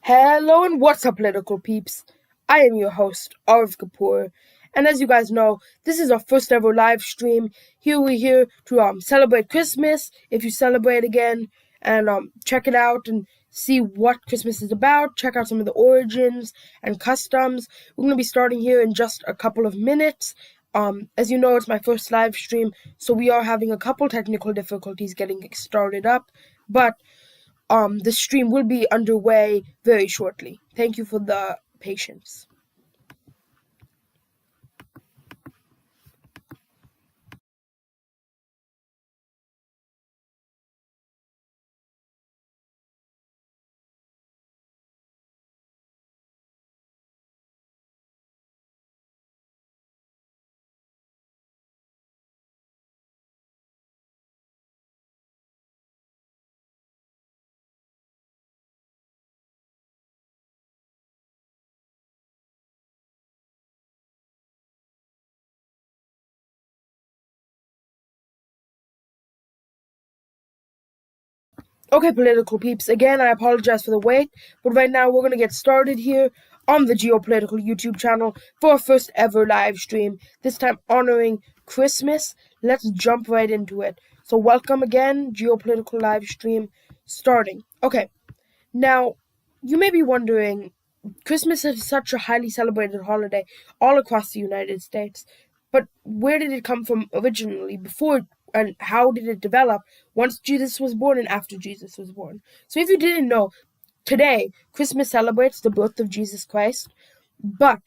Hello and what's up, political peeps? I am your host, Arv Kapoor, and as you guys know, this is our first ever live stream. We're here to celebrate Christmas, if you celebrate again, and check it out and see what Christmas is about. Check out some of the origins and customs. We're going to be starting here in just a couple of minutes. As you know, it's my first live stream, so we are having a couple technical difficulties getting it started up, but the stream will be underway very shortly. Thank you for the patience. Okay, political peeps, again, I apologize for the wait, but right now we're going to get started here on the GeoPolitical YouTube channel for our first ever live stream, this time honoring Christmas. Let's jump right into it. So welcome again, GeoPolitical live stream starting. Okay, now, you may be wondering, Christmas is such a highly celebrated holiday all across the United States, but where did it come from originally, before, and how did it develop once Jesus was born and after Jesus was born? So if you didn't know, today, Christmas celebrates the birth of Jesus Christ, but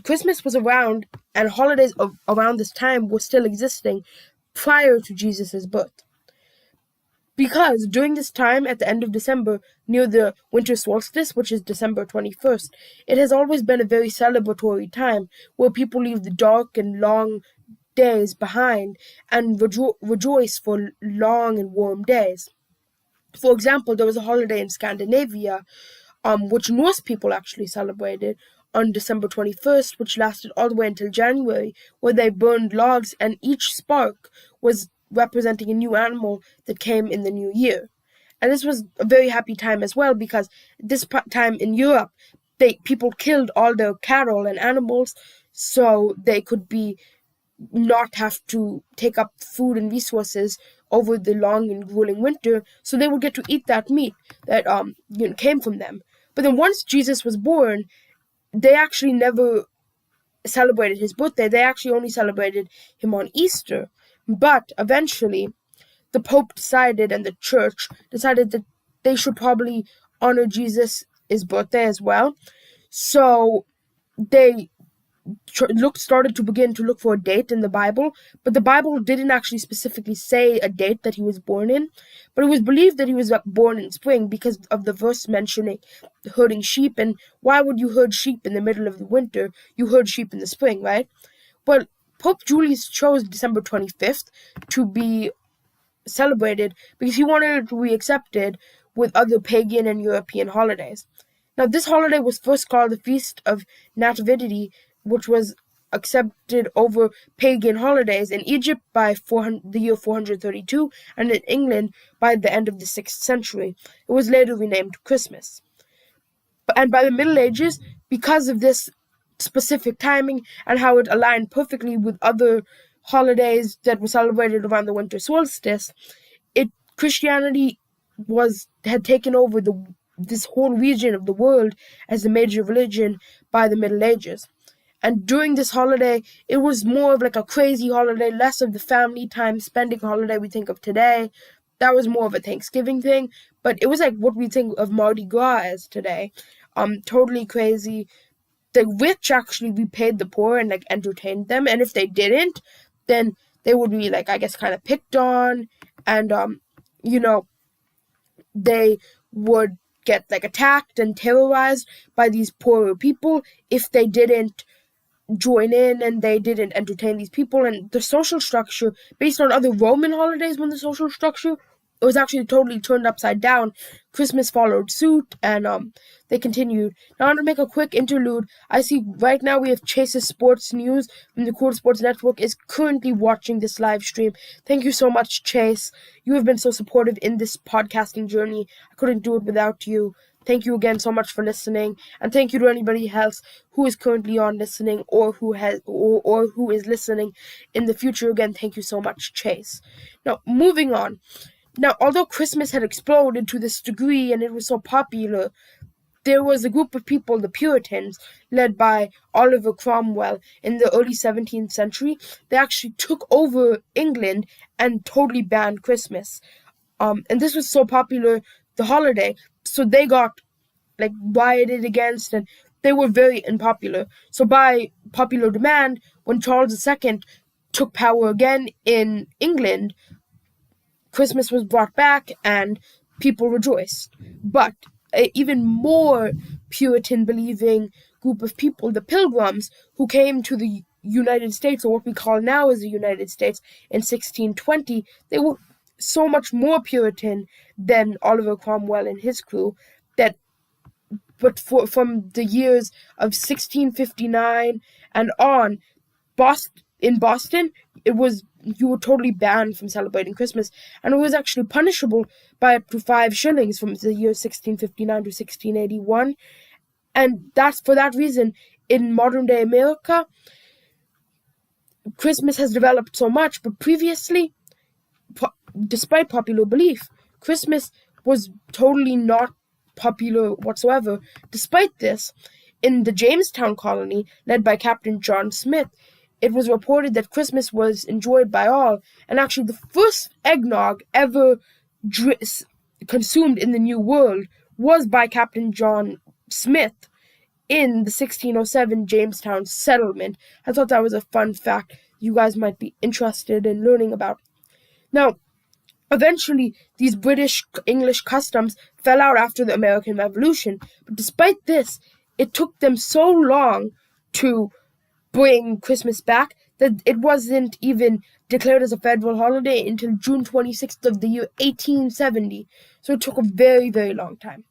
Christmas was around, and holidays around this time were still existing prior to Jesus' birth. Because during this time, at the end of December, near the winter solstice, which is December 21st, it has always been a very celebratory time where people leave the dark and long days behind and rejoice for long and warm days. For example, there was a holiday in Scandinavia, which Norse people actually celebrated on December 21st, which lasted all the way until January, where they burned logs and each spark was representing a new animal that came in the new year. And this was a very happy time as well, because this time in Europe, people killed all their cattle and animals so they could not have to take up food and resources over the long and grueling winter, so they would get to eat that meat that came from them. But then once Jesus was born, they actually never celebrated his birthday. They actually only celebrated him on Easter. But eventually, the Pope decided, and the Church decided, that they should probably honor Jesus' birthday as well. So they started to begin to look for a date in the Bible, but the Bible didn't actually specifically say a date that he was born in, but it was believed that he was born in spring because of the verse mentioning herding sheep. And why would you herd sheep in the middle of the winter? You herd sheep in the spring, right? But Pope Julius chose December 25th to be celebrated because he wanted it to be accepted with other pagan and European holidays. Now, this holiday was first called the Feast of Nativity, which was accepted over pagan holidays in Egypt by the year 432, and in England by the end of the 6th century. It was later renamed Christmas. And by the Middle Ages, because of this specific timing and how it aligned perfectly with other holidays that were celebrated around the winter solstice, Christianity had taken over this whole region of the world as the major religion by the Middle Ages. And during this holiday, it was more of like a crazy holiday, less of the family time spending holiday we think of today. That was more of a Thanksgiving thing, but it was like what we think of Mardi Gras as today. Totally crazy. The rich actually repaid the poor and like entertained them, and if they didn't, then they would be like, I guess, kind of picked on, and they would get like attacked and terrorized by these poorer people if they didn't join in and they didn't entertain these people. And the social structure, based on other Roman holidays, when the social structure was actually totally turned upside down, Christmas followed suit, and they continued. Now I'm going to make a quick interlude. I see right now we have Chase's Sports News from the Cool Sports Network is currently watching this live stream. Thank you so much, Chase. You have been so supportive in this podcasting journey. I couldn't do it without you. thank you again so much for listening, and thank you to anybody else who is currently on listening or who is listening in the future. Again, thank you so much, Chase. Now, moving on. Now, although Christmas had exploded to this degree and it was so popular, there was a group of people, the Puritans, led by Oliver Cromwell in the early 17th century. They actually took over England and totally banned Christmas. And this was so popular, the holiday, so they got rioted against, and they were very unpopular. So by popular demand, when Charles II took power again in England, Christmas was brought back and people rejoiced. But an even more Puritan-believing group of people, the Pilgrims, who came to the United States, or what we call now as the United States, in 1620, they were so much more Puritan than Oliver Cromwell and his crew from the years of 1659 and on, in Boston, you were totally banned from celebrating Christmas, and it was actually punishable by up to 5 shillings from the year 1659 to 1681. And that's for that reason, in modern day America, Christmas has developed so much, but previously, despite popular belief, Christmas was totally not popular whatsoever. Despite this, in the Jamestown colony, led by Captain John Smith, it was reported that Christmas was enjoyed by all, and actually the first eggnog ever consumed in the New World was by Captain John Smith in the 1607 Jamestown settlement. I thought that was a fun fact you guys might be interested in learning about. Now, eventually, these British-English customs fell out after the American Revolution, but despite this, it took them so long to bring Christmas back that it wasn't even declared as a federal holiday until June 26th of the year 1870. So it took a very, very long time.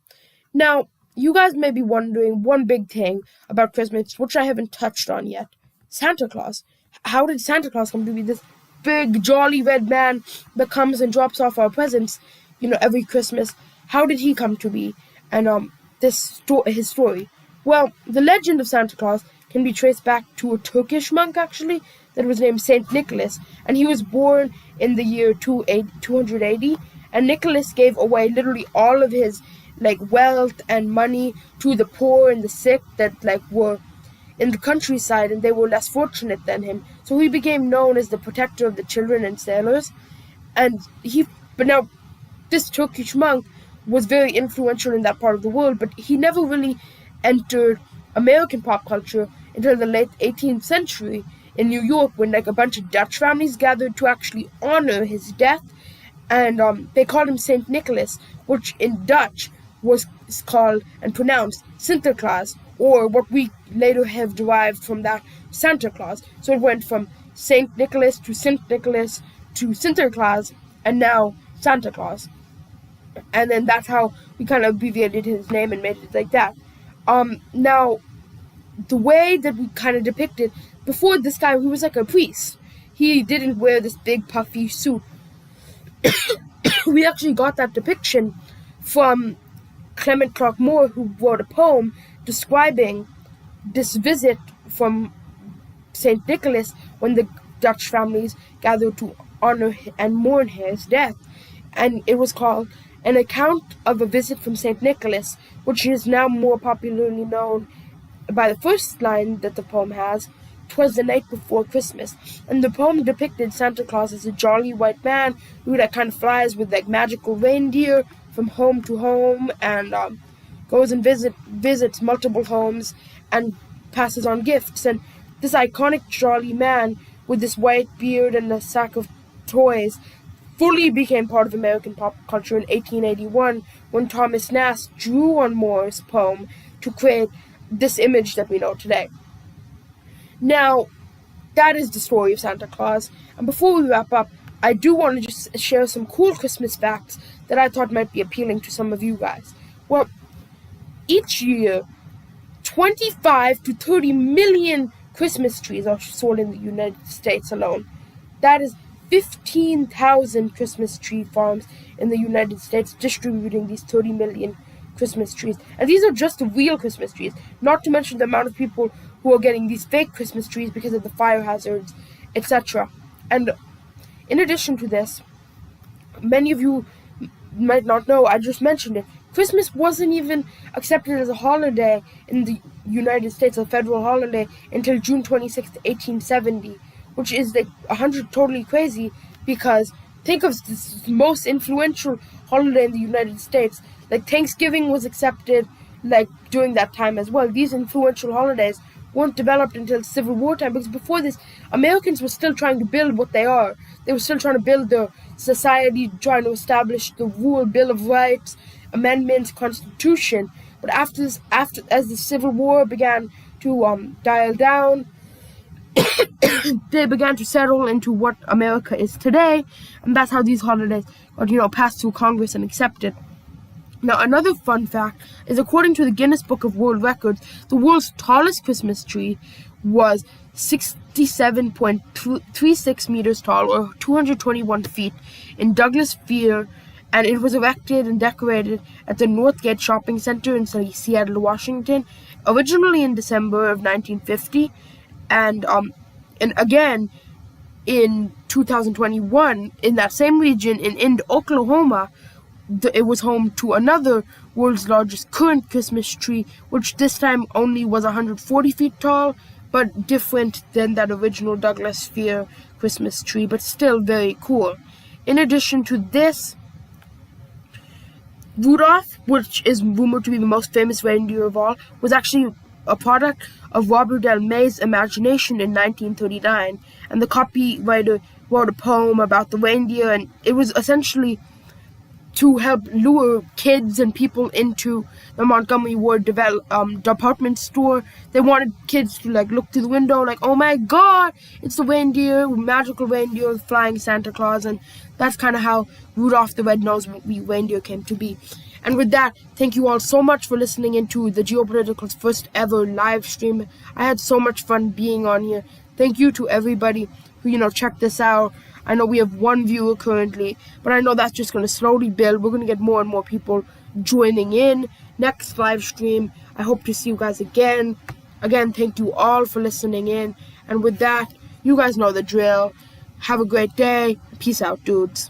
Now, you guys may be wondering one big thing about Christmas, which I haven't touched on yet. Santa Claus. How did Santa Claus come to be this big, jolly red man that comes and drops off our presents, every Christmas? How did he come to be? And his story. Well, the legend of Santa Claus can be traced back to a Turkish monk, actually, that was named Saint Nicholas, and he was born in the year 280, and Nicholas gave away literally all of his wealth and money to the poor and the sick that were in the countryside, and they were less fortunate than him. So he became known as the protector of the children and sailors. But now, this Turkish monk was very influential in that part of the world, but he never really entered American pop culture until the late 18th century in New York, when a bunch of Dutch families gathered to actually honor his death, and they called him Saint Nicholas, which in Dutch was called and pronounced Sinterklaas, or what we later have derived from that, Santa Claus. So it went from Saint Nicholas to Sinterklaas, and now Santa Claus. And then that's how we kind of abbreviated his name and made it like that. Now, the way that we kind of depicted, before this guy, he was like a priest. He didn't wear this big puffy suit. We actually got that depiction from Clement Clarke Moore, who wrote a poem describing this visit from St. Nicholas when the Dutch families gathered to honor and mourn his death. And it was called An Account of a Visit from St. Nicholas, which is now more popularly known by the first line that the poem has, "'Twas the night before Christmas." And the poem depicted Santa Claus as a jolly white man who kind of flies with magical reindeer from home to home, and goes and visits multiple homes and passes on gifts. And this iconic jolly man with this white beard and a sack of toys fully became part of American pop culture in 1881, when Thomas Nast drew on Moore's poem to create this image that we know today. Now, that is the story of Santa Claus. And before we wrap up, I do want to just share some cool Christmas facts that I thought might be appealing to some of you guys. Well, each year, 25 to 30 million Christmas trees are sold in the United States alone. That is 15,000 Christmas tree farms in the United States distributing these 30 million Christmas trees. And these are just the real Christmas trees, not to mention the amount of people who are getting these fake Christmas trees because of the fire hazards, etc. And in addition to this, many of you might not know, I just mentioned it, Christmas wasn't even accepted as a holiday in the United States, a federal holiday, until June 26th, 1870, which is like 100 totally crazy, because think of this most influential holiday in the United States. Like Thanksgiving was accepted like during that time as well. These influential holidays weren't developed until Civil War time, because before this, Americans were still trying to build what they are. They were still trying to build the society, trying to establish the rule, Bill of Rights, amendments, Constitution. But after this, as the Civil War began to dial down, they began to settle into what America is today, and that's how these holidays got, passed through Congress and accepted. Now, another fun fact is, according to the Guinness Book of World Records, the world's tallest Christmas tree was 67.36 meters tall, or 221 feet, in Douglas Field, and it was erected and decorated at the Northgate Shopping Center in Seattle, Washington, originally in December of 1950, and again in 2021 in that same region in Oklahoma. It was home to another world's largest current Christmas tree, which this time only was 140 feet tall, but different than that original Douglas Field Christmas tree, but still very cool. In addition to this, Rudolph, which is rumored to be the most famous reindeer of all, was actually a product of Robert L. May's imagination in 1939, and the copywriter wrote a poem about the reindeer, and it was essentially to help lure kids and people into the Montgomery Ward department store. They wanted kids to look through the window oh my god, it's the reindeer, magical reindeer, flying Santa Claus, and that's kind of how Rudolph the Red-Nosed Reindeer came to be. And with that, thank you all so much for listening into the GeoPolitical's first ever live stream. I had so much fun being on here. Thank you to everybody who, checked this out. I know we have one viewer currently, but I know that's just going to slowly build. We're going to get more and more people joining in. Next live stream, I hope to see you guys again. Again, thank you all for listening in. And with that, you guys know the drill. Have a great day. Peace out, dudes.